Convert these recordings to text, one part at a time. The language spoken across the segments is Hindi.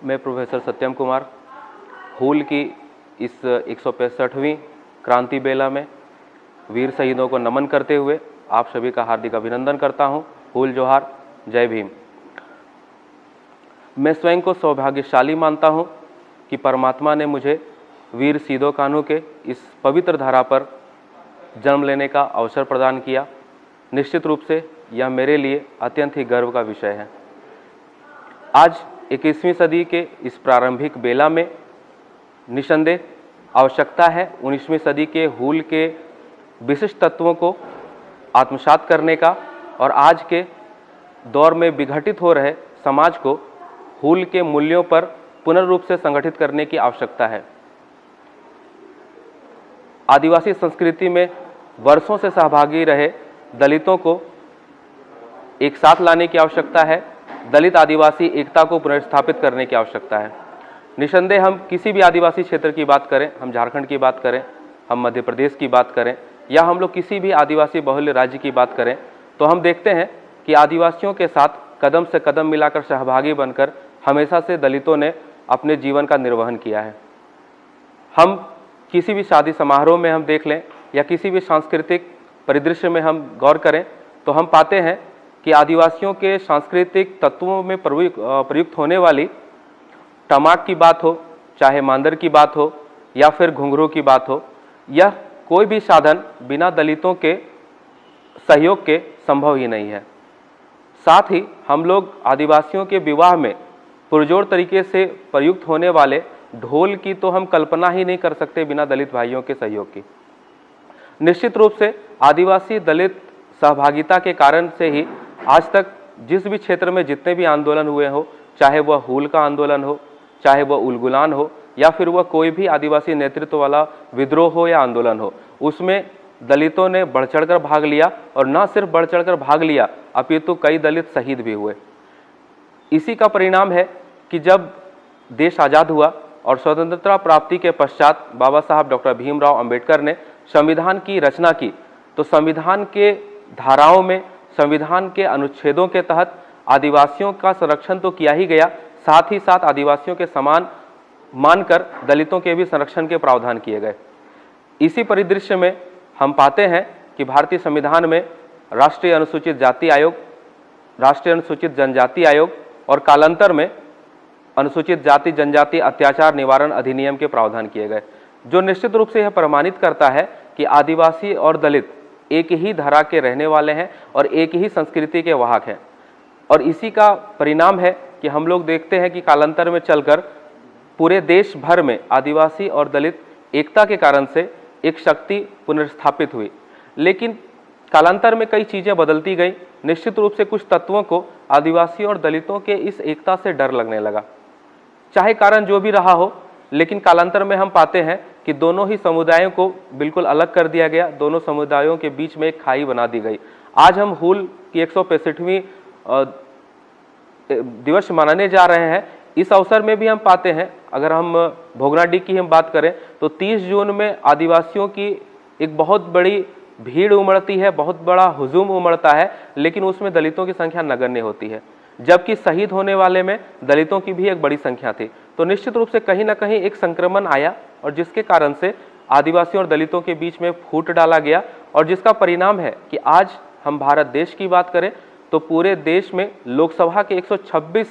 मैं प्रोफेसर सत्यम कुमार हूल की इस 165वीं क्रांति बेला में वीर शहीदों को नमन करते हुए आप सभी का हार्दिक अभिनंदन करता हूं। हूल जोहार, जय भीम। मैं स्वयं को सौभाग्यशाली मानता हूं कि परमात्मा ने मुझे वीर सिदो कान्हू के इस पवित्र धारा पर जन्म लेने का अवसर प्रदान किया। निश्चित रूप से यह मेरे लिए अत्यंत ही गर्व का विषय है। आज 21वीं सदी के इस प्रारंभिक बेला में निसंदेह आवश्यकता है 19वीं सदी के हूल के विशिष्ट तत्वों को आत्मसात करने का और आज के दौर में विघटित हो रहे समाज को हूल के मूल्यों पर पुनः रूप से संगठित करने की आवश्यकता है। आदिवासी संस्कृति में वर्षों से सहभागी रहे दलितों को एक साथ लाने की आवश्यकता है। दलित आदिवासी एकता को पुनर्स्थापित करने की आवश्यकता है। निसंदेह हम किसी भी आदिवासी क्षेत्र की बात करें, हम झारखंड की बात करें, हम मध्य प्रदेश की बात करें या हम लोग किसी भी आदिवासी बहुल राज्य की बात करें, तो हम देखते हैं कि आदिवासियों के साथ कदम से कदम मिलाकर सहभागी बनकर हमेशा से दलितों ने अपने जीवन का निर्वहन किया है। हम किसी भी शादी समारोह में हम देख लें या किसी भी सांस्कृतिक परिदृश्य में हम गौर करें तो हम पाते हैं कि आदिवासियों के सांस्कृतिक तत्वों में प्रयुक्त होने वाली टमाक की बात हो, चाहे मांदर की बात हो या फिर घुंघरू की बात हो, यह कोई भी साधन बिना दलितों के सहयोग के संभव ही नहीं है। साथ ही हम लोग आदिवासियों के विवाह में पुरजोर तरीके से प्रयुक्त होने वाले ढोल की तो हम कल्पना ही नहीं कर सकते बिना दलित भाइयों के सहयोग की। निश्चित रूप से आदिवासी दलित सहभागिता के कारण से ही आज तक जिस भी क्षेत्र में जितने भी आंदोलन हुए हो, चाहे वह हूल का आंदोलन हो, चाहे वह उलगुलान हो या फिर वह कोई भी आदिवासी नेतृत्व वाला विद्रोह हो या आंदोलन हो, उसमें दलितों ने बढ़ चढ़कर भाग लिया और न सिर्फ बढ़ चढ़कर भाग लिया अपितु कई दलित शहीद भी हुए। इसी का परिणाम है कि जब देश आज़ाद हुआ और स्वतंत्रता प्राप्ति के पश्चात बाबा साहब डॉक्टर भीमराव अंबेडकर ने संविधान की रचना की, तो संविधान के धाराओं में, संविधान के अनुच्छेदों के तहत आदिवासियों का संरक्षण तो किया ही गया, साथ ही साथ आदिवासियों के समान मानकर दलितों के भी संरक्षण के प्रावधान किए गए। इसी परिदृश्य में हम पाते हैं कि भारतीय संविधान में राष्ट्रीय अनुसूचित जाति आयोग, राष्ट्रीय अनुसूचित जनजाति आयोग और कालांतर में अनुसूचित जाति जनजाति अत्याचार निवारण अधिनियम के प्रावधान किए गए, जो निश्चित रूप से यह प्रमाणित करता है कि आदिवासी और दलित एक ही धरा के रहने वाले हैं और एक ही संस्कृति के वाहक हैं। और इसी का परिणाम है कि हम लोग देखते हैं कि कालांतर में चलकर पूरे देश भर में आदिवासी और दलित एकता के कारण से एक शक्ति पुनर्स्थापित हुई। लेकिन कालांतर में कई चीज़ें बदलती गई। निश्चित रूप से कुछ तत्वों को आदिवासी और दलितों के इस एकता से डर लगने लगा, चाहे कारण जो भी रहा हो, लेकिन कालांतर में हम पाते हैं कि दोनों ही समुदायों को बिल्कुल अलग कर दिया गया, दोनों समुदायों के बीच में एक खाई बना दी गई। आज हम हूल की 165वीं दिवस मनाने जा रहे हैं। इस अवसर में भी हम पाते हैं, अगर हम भोगनाडीह की हम बात करें तो 30 जून में आदिवासियों की एक बहुत बड़ी भीड़ उमड़ती है, बहुत बड़ा हुजूम उमड़ता है, लेकिन उसमें दलितों की संख्या नगण्य होती है, जबकि शहीद होने वाले में दलितों की भी एक बड़ी संख्या थी। तो निश्चित रूप से कहीं ना कहीं एक संक्रमण आया और जिसके कारण से आदिवासियों और दलितों के बीच में फूट डाला गया, और जिसका परिणाम है कि आज हम भारत देश की बात करें तो पूरे देश में लोकसभा के 126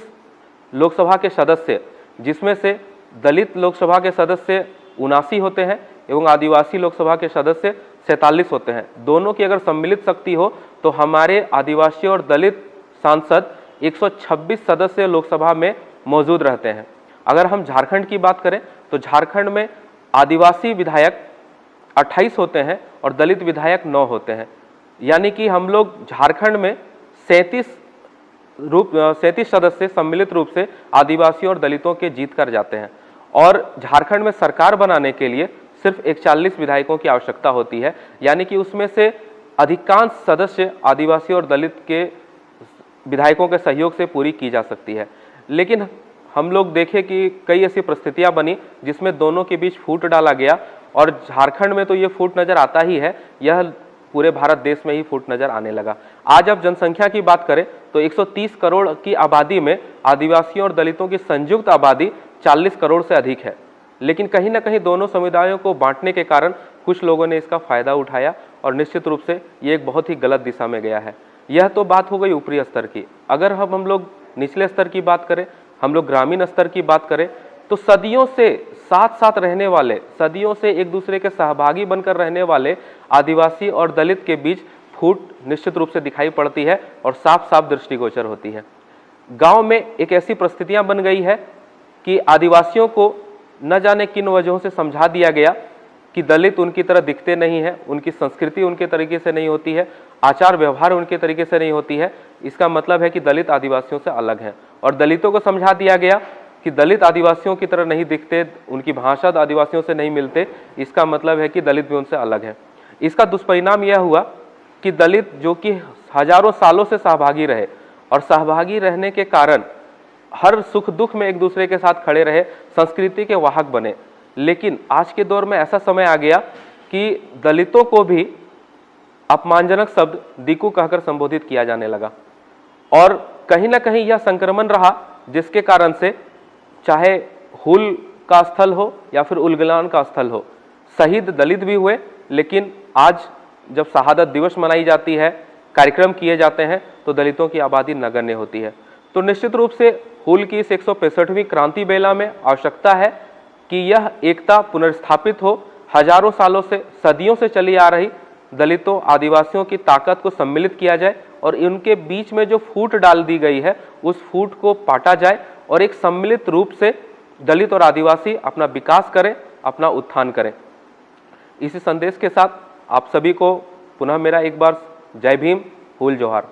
लोकसभा के सदस्य, जिसमें से दलित लोकसभा के सदस्य 79 होते हैं एवं आदिवासी लोकसभा के सदस्य 47 होते हैं। दोनों की अगर सम्मिलित शक्ति हो तो हमारे आदिवासी और दलित सांसद 126 सदस्य लोकसभा में मौजूद रहते हैं। अगर हम झारखंड की बात करें तो झारखंड में आदिवासी विधायक 28 होते हैं और दलित विधायक 9 होते हैं, यानी कि हम लोग झारखंड में 37 सदस्य सम्मिलित रूप से आदिवासियों और दलितों के जीत कर जाते हैं। और झारखंड में सरकार बनाने के लिए सिर्फ 41 विधायकों की आवश्यकता होती है, यानी कि उसमें से अधिकांश सदस्य आदिवासी और दलित के विधायकों के सहयोग से पूरी की जा सकती है। लेकिन हम लोग देखें कि कई ऐसी परिस्थितियां बनी जिसमें दोनों के बीच फूट डाला गया, और झारखंड में तो ये फूट नजर आता ही है। यह पूरे भारत देश में ही फूट नजर आने लगा। आज अब जनसंख्या की बात करें तो 130 करोड़ की आबादी में आदिवासियों और दलितों की संयुक्त आबादी 40 करोड़ से अधिक है। लेकिन कहीं ना कहीं दोनों समुदायों को बांटने के कारण कुछ लोगों ने इसका फायदा उठाया और निश्चित रूप से ये एक बहुत ही गलत दिशा में गया है। यह तो बात हो गई ऊपरी स्तर की। अगर हम लोग निचले स्तर की बात करें, हम लोग ग्रामीण स्तर की बात करें, तो सदियों से साथ साथ रहने वाले, सदियों से एक दूसरे के सहभागी बनकर रहने वाले आदिवासी और दलित के बीच फूट निश्चित रूप से दिखाई पड़ती है और साफ साफ दृष्टिगोचर होती है। गांव में एक ऐसी परिस्थितियां बन गई है कि आदिवासियों को न जाने किन वजहों से समझा दिया गया कि दलित उनकी तरह दिखते नहीं है, उनकी संस्कृति उनके तरीके से नहीं होती है, आचार व्यवहार उनके तरीके से नहीं होती है। इसका मतलब है कि दलित आदिवासियों से अलग हैं। और दलितों को समझा दिया गया कि दलित आदिवासियों की तरह नहीं दिखते, उनकी भाषा आदिवासियों से नहीं मिलते, इसका मतलब है कि दलित भी उनसे अलग है। इसका दुष्परिणाम यह हुआ कि दलित जो कि हजारों सालों से सहभागी रहे और सहभागी रहने के कारण हर सुख दुख में एक दूसरे के साथ खड़े रहे, संस्कृति के वाहक बने। लेकिन आज के दौर में ऐसा समय आ गया कि दलितों को भी अपमानजनक शब्द दीकू कहकर संबोधित किया जाने लगा और कहीं ना कहीं यह संक्रमण रहा, जिसके कारण से चाहे हुल का स्थल हो या फिर उलगलान का स्थल हो, शहीद दलित भी हुए। लेकिन आज जब शहादत दिवस मनाई जाती है, कार्यक्रम किए जाते हैं, तो दलितों की आबादी नगण्य होती है। तो निश्चित रूप से हुल की इस 165वीं क्रांति बेला में आवश्यकता है कि यह एकता पुनर्स्थापित हो। हजारों सालों से, सदियों से चली आ रही दलितों आदिवासियों की ताकत को सम्मिलित किया जाए और इनके बीच में जो फूट डाल दी गई है उस फूट को पाटा जाए और एक सम्मिलित रूप से दलित और आदिवासी अपना विकास करें, अपना उत्थान करें। इसी संदेश के साथ आप सभी को पुनः मेरा एक बार जय भीम, हुल जोहार।